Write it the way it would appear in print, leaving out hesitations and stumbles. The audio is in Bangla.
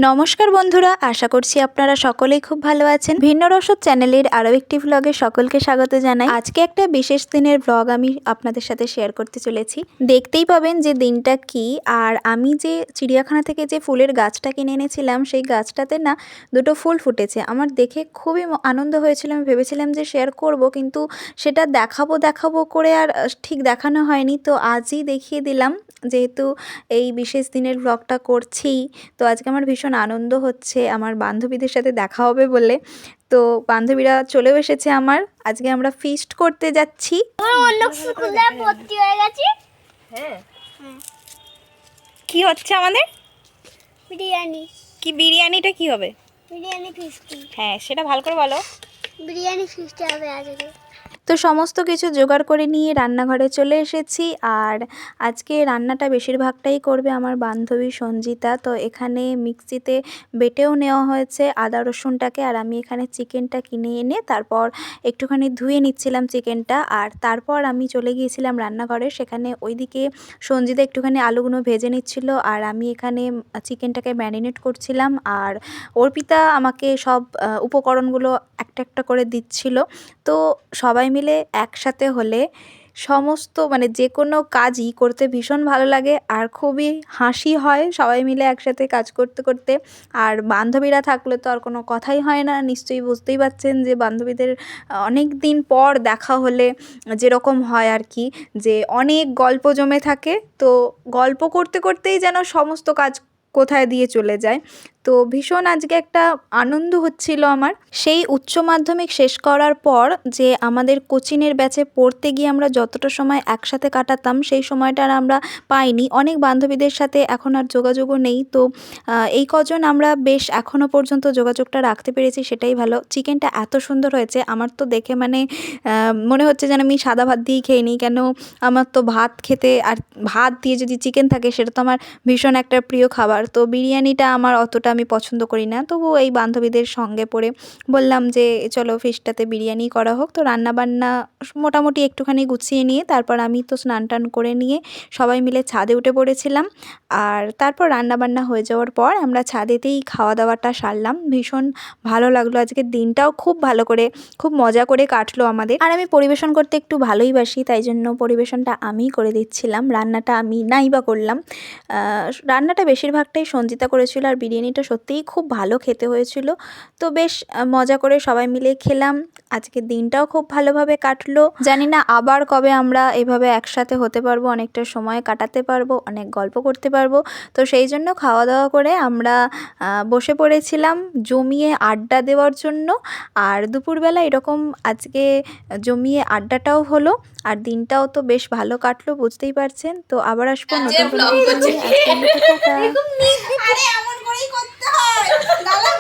নমস্কার বন্ধুরা, আশা করছি আপনারা সকলেই খুব ভালো আছেন। ভিন্ন রসদ চ্যানেলের আরও একটি ভ্লগে সকলকে স্বাগত জানাই। আজকে একটা বিশেষ দিনের ভ্লগ আমি আপনাদের সাথে শেয়ার করতে চলেছি। দেখতেই পাবেন যে দিনটা কি। আর আমি যে চিড়িয়াখানা থেকে যে ফুলের গাছটা কিনে এনেছিলাম, সেই গাছটাতে না দুটো ফুল ফুটেছে। আমার দেখে খুবই আনন্দ হয়েছিল। আমি ভেবেছিলাম যে শেয়ার করব, কিন্তু সেটা দেখাবো করে আর ঠিক দেখানো হয়নি। তো আজই দেখিয়ে দিলাম, যেহেতু এই বিশেষ দিনের ভ্লগটা করছি। তো আজকে আমার ভীষণ আনন্দ হচ্ছে আমার বান্ধবীদের সাথে দেখা হবে বলে। তো বান্ধবীরা চলেও এসেছে আমার। আজকে আমরা ফিস্ট করতে যাচ্ছি। কি হচ্ছে আমাদের? বিরিয়ানি। কি বিরিয়ানিটা কি হবে? বিরিয়ানি ফিস্টি। হ্যাঁ, সেটা ভালো করে বলো। বিরিয়ানি ফিস্টি হবে আজকে। তো সমস্ত কিছু জোগাড় করে নিয়ে রান্নাঘরে চলে এসেছি। আর আজকে রান্নাটা বেশিরভাগটাই করবে আমার বান্ধবী সঞ্জিতা। তো এখানে মিক্সিতে বেটেও নেওয়া হয়েছে আদা রসুনটাকে। আর আমি এখানে চিকেনটা কিনে এনে তারপর একটুখানি ধুয়ে নিচ্ছিলাম চিকেনটা। আর তারপর আমি চলে গিয়েছিলাম রান্নাঘরে। সেখানে ওইদিকে সঞ্জিতা একটুখানি আলুগুলো ভেজে নিচ্ছিল, আর আমি এখানে চিকেনটাকে ম্যারিনেট করছিলাম। আর অর্পিতা আমাকে সব উপকরণগুলো একটা একটা করে দিচ্ছিল। তো সবাই মিলে একসাথে হলে সমস্ত যে কোনো কাজই করতে ভীষণ ভালো লাগে, আর খুবই হাসি হয় সবাই মিলে একসাথে কাজ করতে করতে। আর বান্ধবীরা থাকলে তো আর কোনো কথাই হয় না। নিশ্চয়ই বুঝতেই পারছেন যে বান্ধবীদের অনেক দিন পর দেখা হলে যেরকম হয় আর কি, যে অনেক গল্প জমে থাকে। তো গল্প করতে করতেই যেন সমস্ত কাজ কোথায় দিয়ে চলে যায়। তো ভীষণ আজকে একটা আনন্দ হচ্ছিল আমার। সেই উচ্চ মাধ্যমিক শেষ করার পর যে আমাদের কোচিংয়ের ব্যাচে পড়তে গিয়ে আমরা যতটা সময় একসাথে কাটাতাম, সেই সময়টা আর আমরা পাইনি। অনেক বান্ধবীদের সাথে এখন আর যোগাযোগও নেই। তো এই কজন আমরা বেশ এখনও পর্যন্ত যোগাযোগটা রাখতে পেরেছি, সেটাই ভালো। চিকেনটা এত সুন্দর হয়েছে, আমার তো দেখে মনে হচ্ছে যেন আমি সাদা ভাত দিয়েই খেয়ে নিই। কেন, আমার তো ভাত খেতে, আর ভাত দিয়ে যদি চিকেন থাকে সেটা তো আমার ভীষণ একটা প্রিয় খাবার। তো বিরিয়ানিটা আমার অতটা আমি পছন্দ করি না, তবু এই বান্ধবীদের সঙ্গে পড়ে বললাম যে চলো ফিশটাতে বিরিয়ানি করা হোক। তো রান্নাবান্না মোটামুটি একটুখানি গুছিয়ে নিয়ে তারপর আমি তো স্নান টান করে নিয়ে সবাই মিলে ছাদে উঠে পড়েছিলাম। আর তারপর রান্নাবান্না হয়ে যাওয়ার পর আমরা ছাদেতেই খাওয়া দাওয়াটা সারলাম। ভীষণ ভালো লাগলো, আজকের দিনটাও খুব ভালো করে, খুব মজা করে কাটলো আমাদের। আর আমি পরিবেশন করতে একটু ভালোই বাসি, তাই জন্য পরিবেশনটা আমিই করে দিচ্ছিলাম। রান্নাটা আমি নাই বা করলাম, রান্নাটা বেশিরভাগটাই সঞ্জিতা করেছিল। আর বিরিয়ানিটা সত্যিই খুব ভালো খেতে হয়েছিল। তো বেশ মজা করে সবাই মিলে খেলাম। আজকের দিনটাও খুব ভালোভাবে কাটলো। জানি না আবার কবে আমরা এভাবে একসাথে হতে পারবো, অনেকটা সময় কাটাতে পারবো, অনেক গল্প করতে পারবো। তো সেই জন্য খাওয়া দাওয়া করে আমরা বসে পড়েছিলাম জমিয়ে আড্ডা দেওয়ার জন্য। আর দুপুরবেলা এরকম আজকে জমিয়ে আড্ডাটাও হলো। আর দিনটাও তো বেশ ভালো কাটলো, বুঝতেই পারছেন। তো আবার আসবো নতুন কোনো ভিডিও নিয়ে। আজকের মতো টাটা।